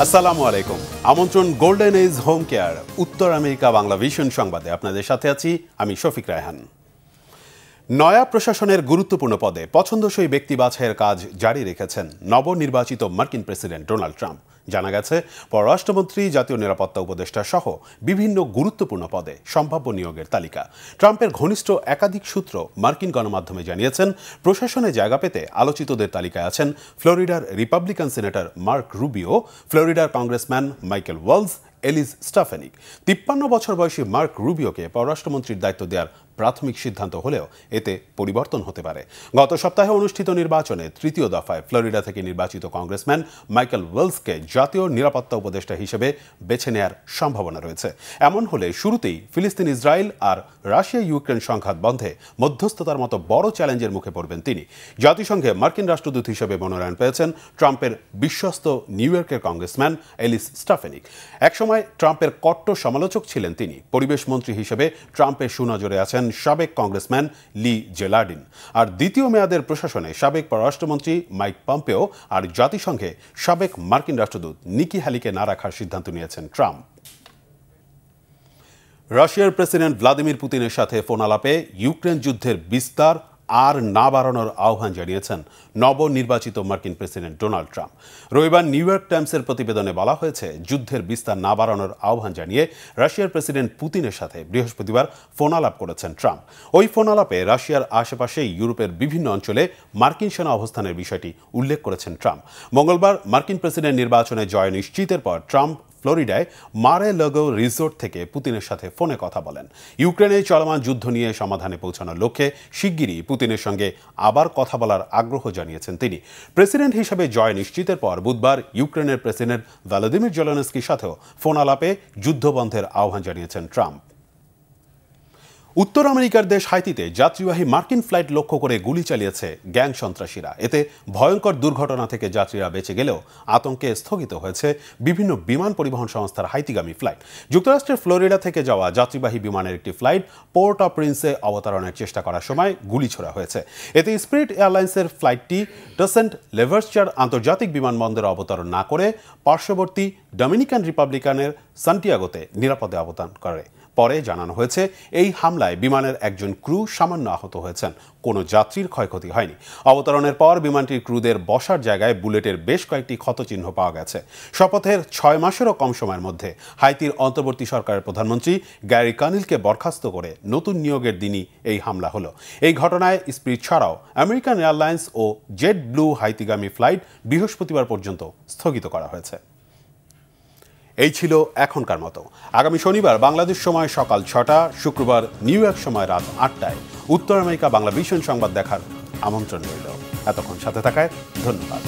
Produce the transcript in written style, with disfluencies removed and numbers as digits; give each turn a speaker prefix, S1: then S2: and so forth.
S1: আসসালামু আলাইকুম। আমন্ত্রণ গোল্ডেন এজ হোম কেয়ার উত্তর আমেরিকা বাংলা ভিশন সংবাদে আপনাদের সাথে আছি আমি শফিক রায়হান। নয়া প্রশাসনের গুরুত্বপূর্ণ পদে পছন্দসই ব্যক্তি বাছাইয়ের কাজ জারি রেখেছেন নবনির্বাচিত মার্কিন প্রেসিডেন্ট ডোনাল্ড ট্রাম্প। জানা গেছে পররাষ্ট্রমন্ত্রী, জাতীয় নিরাপত্তা উপদেষ্টা সহ বিভিন্ন গুরুত্বপূর্ণ পদে সম্ভাব্য নিয়োগের তালিকা। ট্রাম্পের ঘনিষ্ঠ একাধিক সূত্র মার্কিন গণমাধ্যমে জানিয়েছেন, প্রশাসনে জায়গা পেতে আলোচিতদের তালিকায় আছেন ফ্লোরিডার রিপাবলিকান সিনেটর মার্ক রুবিও, ফ্লোরিডার কংগ্রেসম্যান মাইকেল ওয়ালজ, এলিস স্টাফেনিক। 53 বছর বয়সী মার্ক রুবিওকে পররাষ্ট্রমন্ত্রীর দায়িত্ব দেওয়ার প্রাথমিক সিদ্ধান্ত হলেও এতে পরিবর্তন হতে পারে। গত সপ্তাহে অনুষ্ঠিত নির্বাচনে তৃতীয় দফায় ফ্লোরিডা থেকে নির্বাচিত কংগ্রেসম্যান মাইকেল ওয়েলসকে জাতীয় নিরাপত্তা উপদেষ্টা হিসেবে বেছে নেয়ার সম্ভাবনা রয়েছে। এমন হলে শুরুতেই ফিলিস্তিন, ইসরায়েল আর রাশিয়া ইউক্রেন সংঘাত বন্ধে মধ্যস্থতার মতো বড় চ্যালেঞ্জের মুখে পড়বেন তিনি। জাতিসংঘে মার্কিন রাষ্ট্রদূত হিসেবে মনোনয়ন পেয়েছেন ট্রাম্পের বিশ্বস্ত নিউ ইয়র্কের কংগ্রেসম্যান এলিস স্টাফেনিক। একসময় ট্রাম্পের কট্টর সমালোচক ছিলেন তিনি। পরিবেশ মন্ত্রী হিসেবে ট্রাম্পের সুনজরে আছেন সাবেক কংগ্রেসম্যান লি জেলার্ডিন। আর দ্বিতীয় মেয়াদের প্রশাসনে সাবেক পররাষ্ট্রমন্ত্রী মাইক পম্পেও আর জাতিসংঘে সাবেক মার্কিন রাষ্ট্রদূত নিকি হ্যালিকে না রাখার সিদ্ধান্ত নিয়েছেন ট্রাম্প। রাশিয়ার প্রেসিডেন্ট ভ্লাদিমির পুতিনের সাথে ফোন আলাপে ইউক্রেন যুদ্ধের বিস্তার আর না বাড়ানোর আহ্বান জানিয়েছেন নবনির্বাচিত মার্কিন প্রেসিডেন্ট ডোনাল্ড ট্রাম্প। রবিবার নিউ ইয়র্ক টাইমসের প্রতিবেদনে বলা হয়েছে, যুদ্ধের বিস্তার না বাড়ানোর আহ্বান জানিয়ে রাশিয়ার প্রেসিডেন্ট পুতিনের সাথে বৃহস্পতিবার ফোন আলাপ করেছেন ট্রাম্প। ওই ফোন আলাপে রাশিয়ার আশেপাশে ইউরোপের বিভিন্ন অঞ্চলে মার্কিন সেনা অবস্থানের বিষয়টি উল্লেখ করেছেন ট্রাম্প। মঙ্গলবার মার্কিন প্রেসিডেন্ট নির্বাচনে জয় নিশ্চিতের পর ট্রাম্প ফ্লোরিডায় মারে লাগো রিসোর্ট থেকে পুতিনের সাথে ফোনে কথা বলেন। ইউক্রেনে চলমান যুদ্ধ নিয়ে সমাধানে পৌঁছানোর লক্ষ্যে শিগগিরই পুতিনের সঙ্গে আবার কথা বলার আগ্রহ জানিয়েছেন তিনি। প্রেসিডেন্ট হিসেবে জয় নিশ্চিতের পর বুধবার ইউক্রেনের প্রেসিডেন্ট ভলোদিমির জেলেনস্কির সাথেও ফোন আলাপে যুদ্ধবন্ধের আহ্বান জানিয়েছেন ট্রাম্প। উত্তর আমেরিকার দেশ হাইতিতে যাত্রীবাহী মার্কিন ফ্লাইট লক্ষ্য করে গুলি চালিয়েছে গ্যাং সন্ত্রাসীরা। এতে ভয়ঙ্কর দুর্ঘটনা থেকে যাত্রীরা বেঁচে গেলেও আতঙ্কে স্থগিত হয়েছে বিভিন্ন বিমান পরিবহন সংস্থার হাইতিগামী ফ্লাইট। যুক্তরাষ্ট্রের ফ্লোরিডা থেকে যাওয়া যাত্রীবাহী বিমানের একটি ফ্লাইট পোর্ট অফ প্রিন্সে অবতরণের চেষ্টা করার সময় গুলি ছোড়া হয়েছে। এতে স্পিরিট এয়ারলাইন্সের ফ্লাইটটি সেন্ট লেভার্সচার আন্তর্জাতিক বিমানবন্দরে অবতরণ না করে পার্শ্ববর্তী ডমিনিকান রিপাবলিকানের সান্টিয়াগোতে নিরাপদে অবতরণ করে। পরে জানানো হয়েছে, এই হামলায় বিমানের একজন ক্রু সামান্য আহত হয়েছেন, কোনো যাত্রীর ক্ষয়ক্ষতি হয়নি। অবতরণের পর বিমানটির ক্রুদের বসার জায়গায় বুলেটের বেশ কয়েকটি ক্ষতচিহ্ন পাওয়া গেছে। শপথের 6 মাসেরও কম সময়ের মধ্যে হাইতির অন্তর্বর্তী সরকারের প্রধানমন্ত্রী গ্যারি কানিলকে বরখাস্ত করে নতুন নিয়োগের দিনই এই হামলা হলো। এই ঘটনায় স্পিরিট ছাড়াও আমেরিকান এয়ারলাইন্স ও জেট ব্লু হাইতিগামী ফ্লাইট বৃহস্পতিবার পর্যন্ত স্থগিত করা হয়েছে। এই ছিল এখনকার মতো। আগামী শনিবার বাংলাদেশ সময় সকাল 6টা, শুক্রবার নিউ ইয়র্ক সময় রাত 8টায় উত্তর আমেরিকা বাংলা ভিশন সংবাদ দেখার আমন্ত্রণ রইল। এতক্ষণ সাথে থাকায় ধন্যবাদ।